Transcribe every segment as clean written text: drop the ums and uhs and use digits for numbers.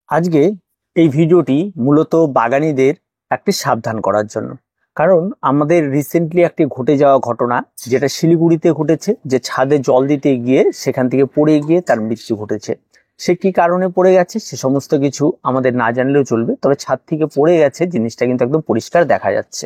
আজকে এই ভিডিওটি মূলত বাগানীদের একটি সাবধান করার জন্য। কারণ আমাদের রিসেন্টলি একটি ঘটে যাওয়া ঘটনা, যেটা শিলিগুড়িতে ঘটেছে, যে ছাদে জল দিতে গিয়ে সেখান থেকে পড়ে গিয়ে তার মৃত্যু ঘটেছে। সে কি কারণে পড়ে গেছে সে সমস্ত কিছু আমাদের না জানলেও চলবে, তবে ছাদ থেকে পড়ে গেছে জিনিসটা কিন্তু একদম পরিষ্কার দেখা যাচ্ছে।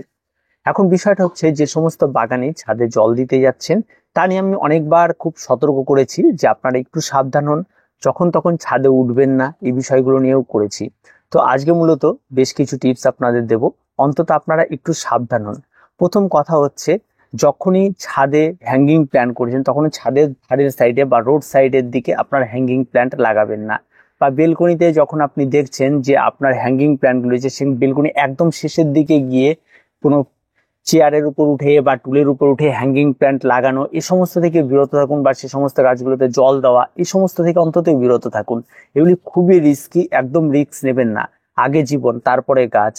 এখন বিষয়টা হচ্ছে, যে সমস্ত বাগানি ছাদে জল দিতে যাচ্ছেন তা নিয়ে আমি অনেকবার খুব সতর্ক করেছি যে আপনারা একটু সাবধান হন, যখন তখন ছাদে উঠবেন না, এই বিষয়গুলো নিয়েও করেছি। তো আজকে মূলত বেশ কিছু টিপস আপনাদের দেব, অন্তত আপনারা একটু সাবধান হন। প্রথম কথা হচ্ছে, যখনই ছাদে হ্যাঙ্গিং প্ল্যান্ট করেছেন তখন ছাদের ধারের সাইডে বা রোড সাইডের দিকে আপনার হ্যাঙ্গিং প্ল্যান্ট লাগাবেন না। বা বেলকনিতে যখন আপনি দেখছেন যে আপনার হ্যাঙ্গিং প্ল্যান্টগুলো যে সেই বেলকনি একদম শেষের দিকে গিয়ে কোনো চেয়ারের উপর উঠে বা টুলের উপর উঠে হ্যাঙ্গিং প্ল্যান্ট লাগানো, এই সমস্ত থেকে বিরত থাকুন। বা সে সমস্ত গাছগুলোতে জল দেওয়া, এই সমস্ত থেকে অন্তত বিরত থাকুন। এগুলি খুবই রিস্কি, একদম রিস্ক নেবেন না। আগে জীবন তারপরে গাছ।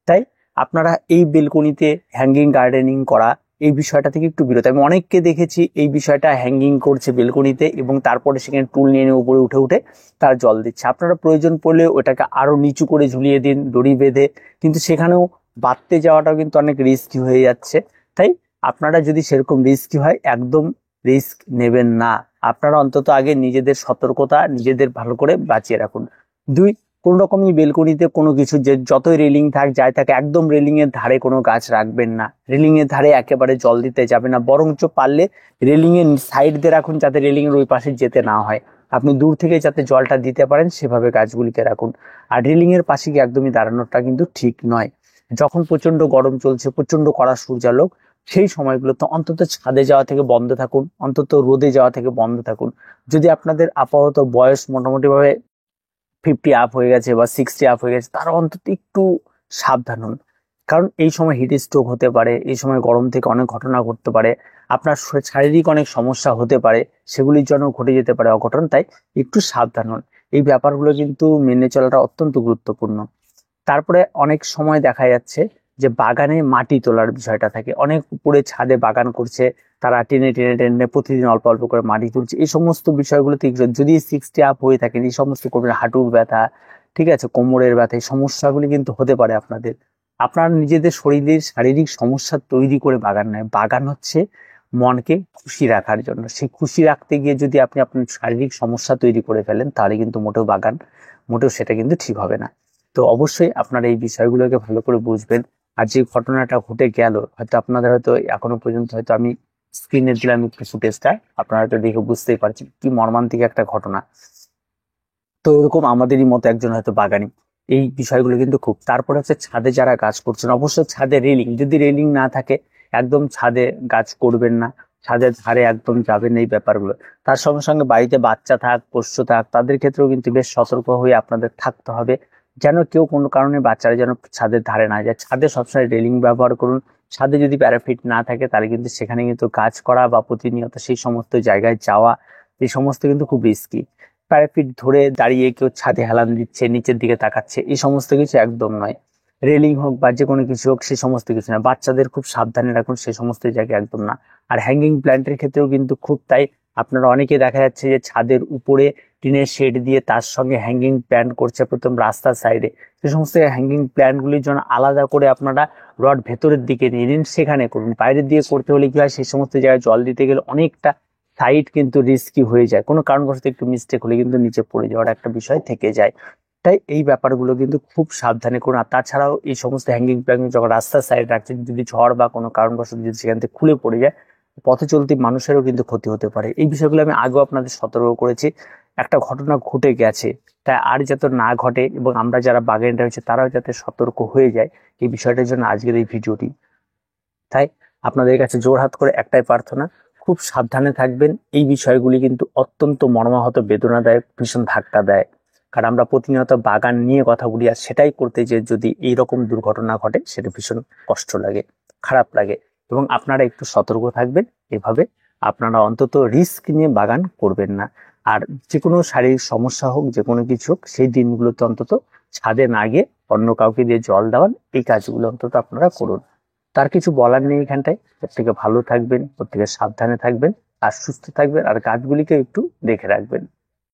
তাই আপনারা এই বেলকনিতে হ্যাঙ্গিং গার্ডেনিং করা, এই বিষয়টা থেকে একটু বিরত। আমি অনেককে দেখেছি এই বিষয়টা হ্যাঙ্গিং করছে বেলকনিতে এবং তারপরে সেখানে টুল নিয়ে নিয়ে উপরে উঠে উঠে তার জল দিচ্ছে। আপনারা প্রয়োজন পড়লে ওটাকে আরো নিচু করে ঝুলিয়ে দিন দড়ি বেঁধে, কিন্তু সেখানেও বাঁধতে যাওয়াটাও কিন্তু অনেক রিস্কি হয়ে যাচ্ছে। তাই আপনারা যদি সেরকম রিস্কি হয়, একদম রিস্ক নেবেন না। আপনারা অন্তত আগে নিজেদের সতর্কতা নিজেদের ভালো করে বাঁচিয়ে রাখুন। দুই, কোন রকমই বেলকনিতে কোনো কিছু, যে যতই রেলিং থাক যাই থাকে, একদম রেলিং এর ধারে কোনো গাছ রাখবেন না। রেলিং এর ধারে একেবারে জল দিতে যাবে না, বরঞ্চ পারলে রেলিং এর সাইড দিয়ে রাখুন, যাতে রেলিং এর ওই পাশে যেতে না হয়। আপনি দূর থেকে যাতে জলটা দিতে পারেন সেভাবে গাছগুলিকে রাখুন। আর রেলিং এর পাশে গিয়ে একদমই দাঁড়ানোটা কিন্তু ঠিক নয়। যখন প্রচন্ড গরম চলছে, প্রচন্ড কড়া সূর্যালোক, সেই সময়গুলোতে অন্তত ছাদে যাওয়া থেকে বন্ধ থাকুন, অন্তত রোদে যাওয়া থেকে বন্ধ থাকুন। যদি আপনাদের আপাতত বয়স মোটামুটি ভাবে 50 আপ হয়ে গেছে বা 60 আপ হয়ে গেছে, তারা অন্তত একটু সাবধান হন। কারণ এই সময় হিট স্ট্রোক হতে পারে, এই সময় গরম থেকে অনেক ঘটনা ঘটতে পারে, আপনার শারীরিক অনেক সমস্যা হতে পারে, সেগুলির জন্য ঘটে যেতে পারে অঘটন। তাই একটু সাবধান হন। এই ব্যাপারগুলো কিন্তু মেনে চলাটা অত্যন্ত গুরুত্বপূর্ণ। তারপরে অনেক সময় দেখা যাচ্ছে যে বাগানে মাটি তোলার বিষয়টা থাকে, অনেক উপরে ছাদে বাগান করছে, তারা টেনে টেনে টেনে প্রতিদিন অল্প অল্প করে মাটি তুলছে। এই সমস্ত বিষয়গুলোতে যদি 60 আপ হয়ে থাকেন, এই সমস্ত করবেন। হাঁটুর ব্যথা, ঠিক আছে, কোমরের ব্যথা, এই সমস্যাগুলি কিন্তু হতে পারে আপনাদের। আপনার নিজেদের শরীরের শারীরিক সমস্যা তৈরি করে বাগান নয়, বাগান হচ্ছে মনকে খুশি রাখার জন্য। সেই খুশি রাখতে গিয়ে যদি আপনি আপনার শারীরিক সমস্যা তৈরি করে ফেলেন, তাহলে কিন্তু মোটেও সেটা কিন্তু ঠিক হবে না। তো অবশ্যই আপনারা এই বিষয়গুলোকে ভালো করে বুঝবেন। আর যে ঘটনাটা ঘটে গেল, হয়তো আপনাদের হয়তো এখনো পর্যন্ত হয়তো আমি স্ক্রিনে দিলাম একটু ফুটেজটা, আপনারা হয়তো দেখে বুঝতেই পারছেন কি মর্মান্তিক একটা ঘটনা। তো এরকম আমাদেরই মতো একজন হয়তো বাগানি, এই বিষয়গুলো কিন্তু খুব। তারপরে হচ্ছে ছাদে যারা গাছ করছেন, অবশ্যই ছাদে রেলিং, যদি রেলিং না থাকে একদম ছাদে গাছ করবেন না, ছাদের ধারে একদম যাবেন না, এই ব্যাপারগুলো। তার সঙ্গে সঙ্গে বাড়িতে বাচ্চা থাক, পোষ্য থাক, তাদের ক্ষেত্রেও কিন্তু বেশ সতর্ক হয়ে আপনাদের থাকতে হবে, যেন কেউ কোনো কারণে বাচ্চারা যেন ছাদের ধারে না যায়। ছাদে সবসময় রেলিং ব্যবহার করুন। ছাদে যদি প্যারাফিট না থাকে, তাহলে কিন্তু সেখানে কিন্তু কাজ করা বা প্রতিনিয়ত সেই সমস্ত জায়গায় যাওয়া, এই সমস্ত কিন্তু খুব রিস্কি। প্যারাপিট ধরে দাঁড়িয়ে কেউ ছাদে হেলান দিচ্ছে, নিচের দিকে তাকাচ্ছে, এই সমস্ত কিছু একদম নয়। রেলিং হোক বা যে কোনো কিছু হোক, সেই সমস্ত কিছু না। বাচ্চাদের খুব সাবধানে রাখুন, সেই সমস্ত জায়গায় একদম না। আর হ্যাঙ্গিং প্ল্যান্টের ক্ষেত্রেও কিন্তু খুব তাই। আপনারা অনেকে দেখা যাচ্ছে যে ছাদের উপরে টিনের শেড দিয়ে তার সঙ্গে হ্যাঙ্গিং প্ল্যান্ট করছে প্রথম রাস্তার সাইডে। সে সমস্ত হ্যাঙ্গিং প্ল্যান্টগুলির জন্য আলাদা করে আপনারা রড ভেতরের দিকে নিয়ে নিন, সেখানে করুন। বাইরের দিয়ে করতে হলে কি হয়, সেই সমস্ত জায়গায় জল দিতে গেলে অনেকটা সাইড কিন্তু রিস্কি হয়ে যায়, কোনো কারণবশত একটু মিস্টেক হলে কিন্তু নিচে পড়ে যাওয়ার একটা বিষয় থেকে যায়। তাই এই ব্যাপারগুলো কিন্তু খুব সাবধানে করুন। আর তাছাড়াও এই সমস্ত হ্যাঙ্গিং প্ল্যাঙ্গিং যখন রাস্তার সাইড রাখছেন, যদি ঝড় বা কোনো কারণবশত যদি সেখান থেকে খুলে পড়ে যায়, পথে চলতি মানুষেরও কিন্তু ক্ষতি হতে পারে। এই বিষয়গুলো আমি আগেও আপনাদের সতর্ক করেছি। একটা ঘটনা ঘটে গেছে, তাই আর যাতে না ঘটে এবং আমরা যারা বাগানটা রয়েছে তারাও যাতে সতর্ক হয়ে যায়, এই বিষয়টার জন্য আজকের এই ভিডিওটি। তাই আপনাদের কাছে জোড়হাত করে একটাই প্রার্থনা, খুব সাবধানে থাকবেন। এই বিষয়গুলি কিন্তু অত্যন্ত মর্মাহত, বেদনাদায়ক, ভীষণ ধাক্কা দেয়। কারণ আমরা প্রতিনিয়ত বাগান নিয়ে কথা বলি, আর সেটাই করতে যে যদি এইরকম দুর্ঘটনা ঘটে, সেটা ভীষণ কষ্ট লাগে, খারাপ লাগে। এবং আপনারা একটু সতর্ক থাকবেন। এভাবে আপনারা অন্তত রিস্ক নিয়ে বাগান করবেন না। আর যে কোনো শারীরিক সমস্যা হোক, যে কোনো কিছু হোক, সেই দিনগুলোতে অন্তত ছাদে না গিয়ে অন্য কাউকে দিয়ে জল দেওয়ান, এই কাজগুলো অন্তত আপনারা করুন। তার কিছু বলার নেই এখানটায়। প্রত্যেকে ভালো থাকবেন, প্রত্যেকে সাবধানে থাকবেন, আর সুস্থ থাকবেন, আর গাছগুলিকে একটু দেখে রাখবেন।